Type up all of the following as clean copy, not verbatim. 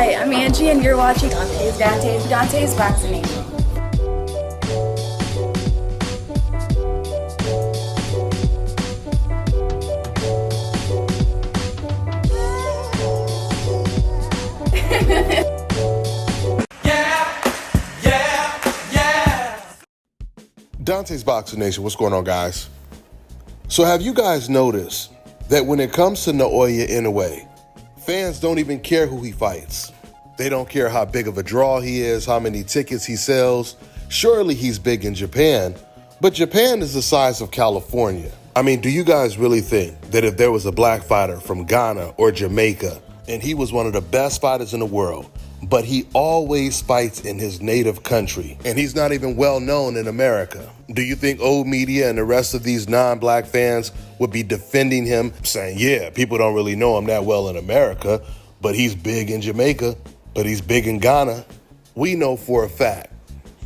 Hi, I'm Angie, and you're watching Dante's Boxing Nation. Dante's Boxing Nation, what's going on, guys? So have you guys noticed that when it comes to Noaya Inoue, fans don't even care who he fights? They don't care how big of a draw he is, how many tickets he sells. Surely he's big in Japan, but Japan is the size of California. I mean, do you guys really think that if there was a black fighter from Ghana or Jamaica, and he was one of the best fighters in the world, but he always fights in his native country, and he's not even well known in America, do you think old media and the rest of these non-black fans would be defending him, saying, yeah, people don't really know him that well in America, but he's big in Jamaica, but he's big in Ghana? We know for a fact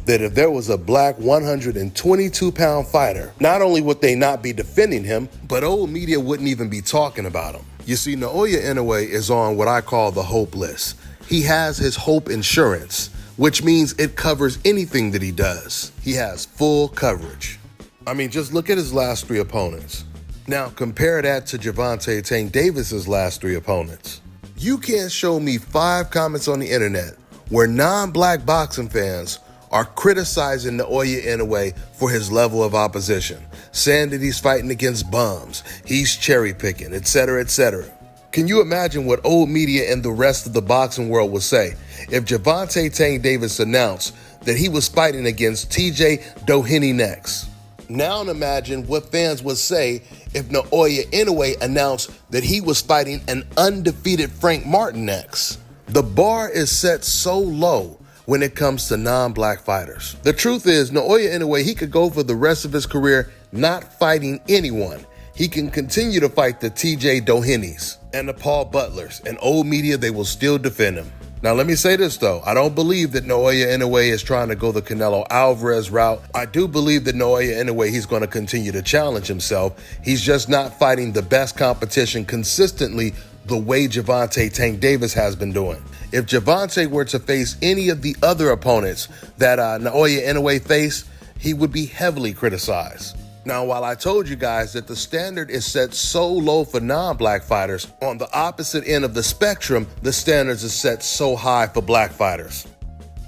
that if there was a black 122-pound fighter, not only would they not be defending him, but old media wouldn't even be talking about him. You see, Noaya Inoue is on what I call the hope list. He has his hope insurance, which means it covers anything that he does. He has full coverage. I mean, just look at his last three opponents. Now, compare that to Gervonta Davis's last three opponents. You can't show me 5 comments on the internet where non-black boxing fans are criticizing Noaya Inoue for his level of opposition, saying that he's fighting against bums, he's cherry-picking, etc., etc. Can you imagine what old media and the rest of the boxing world would say if Gervonta Davis announced that he was fighting against TJ Doheny next? Now imagine what fans would say if Noaya Inoue announced that he was fighting an undefeated Frank Martin next. The bar is set so low when it comes to non-black fighters. The truth is, Noaya Inoue, he could go for the rest of his career not fighting anyone. He can continue to fight the TJ Dohenys and the Paul Butlers, and old media, they will still defend him. Now, let me say this, though. I don't believe that Noaya Inoue is trying to go the Canelo Alvarez route. I do believe that Noaya Inoue, he's going to continue to challenge himself. He's just not fighting the best competition consistently the way Gervonta Davis has been doing. If Gervonta were to face any of the other opponents that Noaya Inoue faced, he would be heavily criticized. Now, while I told you guys that the standard is set so low for non-black fighters, on the opposite end of the spectrum, the standards are set so high for black fighters.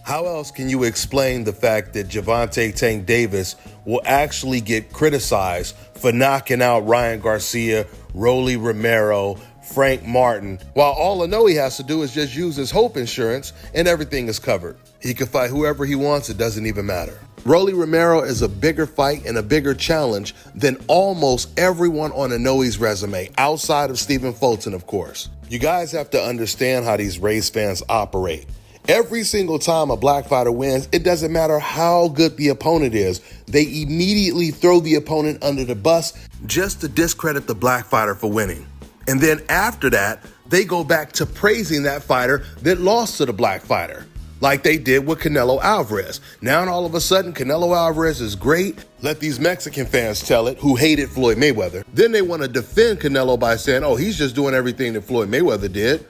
How else can you explain the fact that Gervonta Davis will actually get criticized for knocking out Ryan Garcia, Rolly Romero, Frank Martin, while all Inoue has to do is just use his hope insurance and everything is covered? He can fight whoever he wants, it doesn't even matter. Rolly Romero is a bigger fight and a bigger challenge than almost everyone on Inoue's resume, outside of Stephen Fulton, of course. You guys have to understand how these race fans operate. Every single time a black fighter wins, it doesn't matter how good the opponent is, they immediately throw the opponent under the bus just to discredit the black fighter for winning. And then after that, they go back to praising that fighter that lost to the black fighter, like they did with Canelo Alvarez. Now all of a sudden, Canelo Alvarez is great. Let these Mexican fans tell it, who hated Floyd Mayweather. Then they want to defend Canelo by saying, oh, he's just doing everything that Floyd Mayweather did.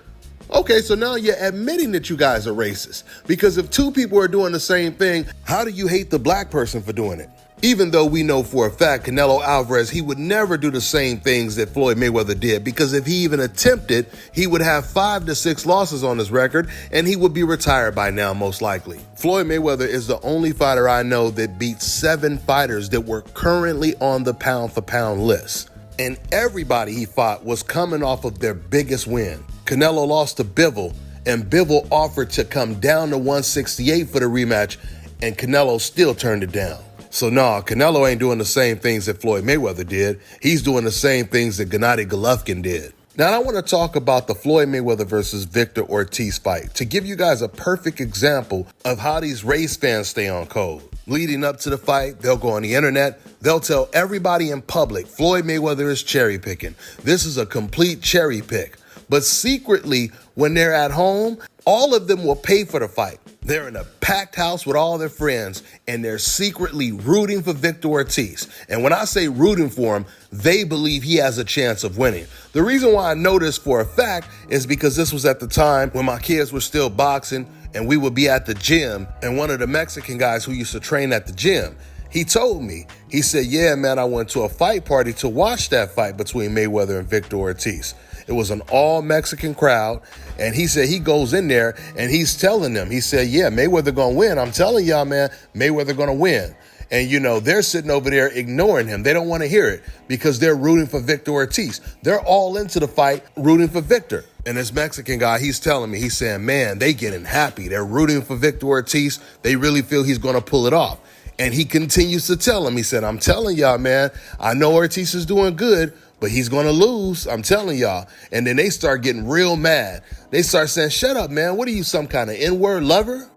Okay, so now you're admitting that you guys are racist. Because if two people are doing the same thing, how do you hate the black person for doing it? Even though we know for a fact Canelo Alvarez, he would never do the same things that Floyd Mayweather did, because if he even attempted, he would have 5 to 6 losses on his record and he would be retired by now, most likely. Floyd Mayweather is the only fighter I know that beat 7 fighters that were currently on the pound-for-pound list. And everybody he fought was coming off of their biggest win. Canelo lost to Bivol, and Bivol offered to come down to 168 for the rematch, and Canelo still turned it down. So nah, Canelo ain't doing the same things that Floyd Mayweather did. He's doing the same things that Gennady Golovkin did. Now I want to talk about the Floyd Mayweather versus Victor Ortiz fight to give you guys a perfect example of how these race fans stay on code. Leading up to the fight, they'll go on the internet, they'll tell everybody in public Floyd Mayweather is cherry picking. This is a complete cherry pick. But secretly, when they're at home, all of them will pay for the fight. They're in a packed house with all their friends, and they're secretly rooting for Victor Ortiz. And when I say rooting for him, they believe he has a chance of winning. The reason why I know this for a fact is because this was at the time when my kids were still boxing, and we would be at the gym, and one of the Mexican guys who used to train at the gym, he told me, he said, yeah, man, I went to a fight party to watch that fight between Mayweather and Victor Ortiz. It was an all-Mexican crowd, and he said he goes in there, and he's telling them, he said, yeah, Mayweather gonna win. I'm telling y'all, man, Mayweather gonna win. And, you know, they're sitting over there ignoring him. They don't want to hear it because they're rooting for Victor Ortiz. They're all into the fight, rooting for Victor. And this Mexican guy, he's telling me, he's saying, man, they getting happy. They're rooting for Victor Ortiz. They really feel he's going to pull it off. And he continues to tell him, he said, I'm telling y'all, man, I know Ortiz is doing good, but he's going to lose. I'm telling y'all. And then they start getting real mad. They start saying, shut up, man. What are you, some kind of N-word lover?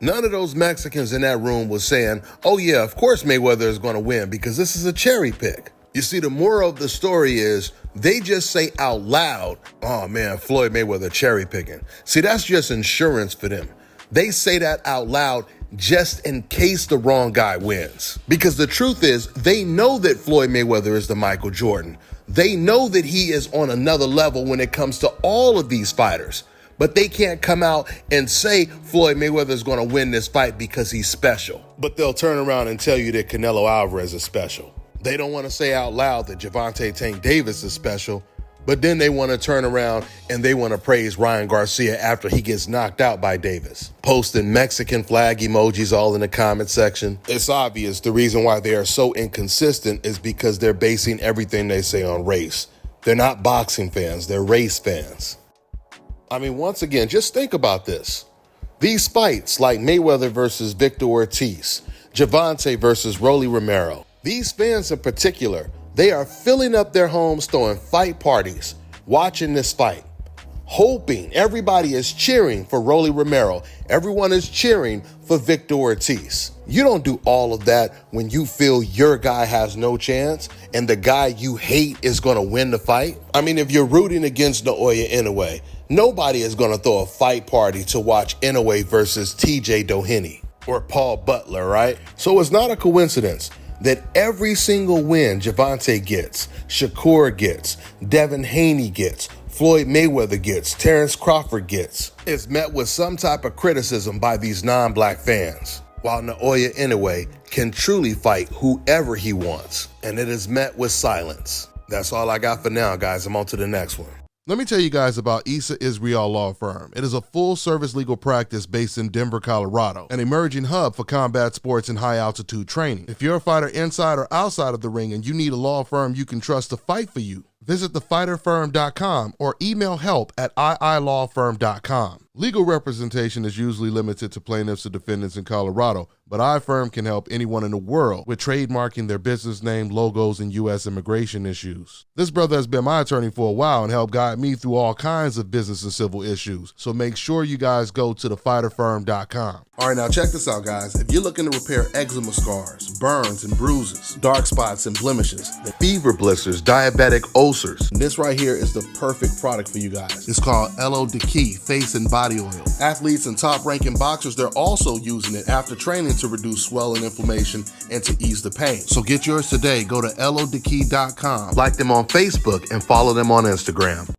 None of those Mexicans in that room was saying, oh, yeah, of course Mayweather is going to win because this is a cherry pick. You see, the moral of the story is they just say out loud, oh, man, Floyd Mayweather cherry picking. See, that's just insurance for them. They say that out loud just in case the wrong guy wins. Because the truth is, they know that Floyd Mayweather is the Michael Jordan. They know that he is on another level when it comes to all of these fighters. But they can't come out and say Floyd Mayweather is going to win this fight because he's special. But they'll turn around and tell you that Canelo Alvarez is special. They don't want to say out loud that Gervonta Tank Davis is special, but then they want to turn around and they want to praise Ryan Garcia after he gets knocked out by Davis. Posting Mexican flag emojis all in the comment section. It's obvious the reason why they are so inconsistent is because they're basing everything they say on race. They're not boxing fans, they're race fans. I mean, once again, just think about this. These fights like Mayweather versus Victor Ortiz, Gervonta versus Rolly Romero, these fans in particular, they are filling up their homes, throwing fight parties, watching this fight, hoping everybody is cheering for Rolly Romero. Everyone is cheering for Victor Ortiz. You don't do all of that when you feel your guy has no chance and the guy you hate is going to win the fight. I mean, if you're rooting against Noaya Inoue, nobody is going to throw a fight party to watch Inoue versus TJ Doheny or Paul Butler, right? So it's not a coincidence that every single win Gervonta gets, Shakur gets, Devin Haney gets, Floyd Mayweather gets, Terrence Crawford gets, is met with some type of criticism by these non-black fans, while Noaya Inoue can truly fight whoever he wants, and it is met with silence. That's all I got for now, guys. I'm on to the next one. Let me tell you guys about Issa Israel Law Firm. It is a full-service legal practice based in Denver, Colorado, an emerging hub for combat sports and high-altitude training. If you're a fighter inside or outside of the ring and you need a law firm you can trust to fight for you, visit thefighterfirm.com or email help@iilawfirm.com. Legal representation is usually limited to plaintiffs or defendants in Colorado, but iFirm can help anyone in the world with trademarking their business name, logos, and U.S. immigration issues. This brother has been my attorney for a while and helped guide me through all kinds of business and civil issues, so make sure you guys go to thefighterfirm.com. All right, now check this out, guys. If you're looking to repair eczema scars, burns and bruises, dark spots and blemishes, fever blisters, diabetic ulcers, this right here is the perfect product for you guys. It's called LO Key Face and Body Oil. Athletes and top-ranking boxers, they're also using it after training to reduce swelling, inflammation, and to ease the pain. So get yours today. Go to LODkey.com, like them on Facebook, and follow them on Instagram.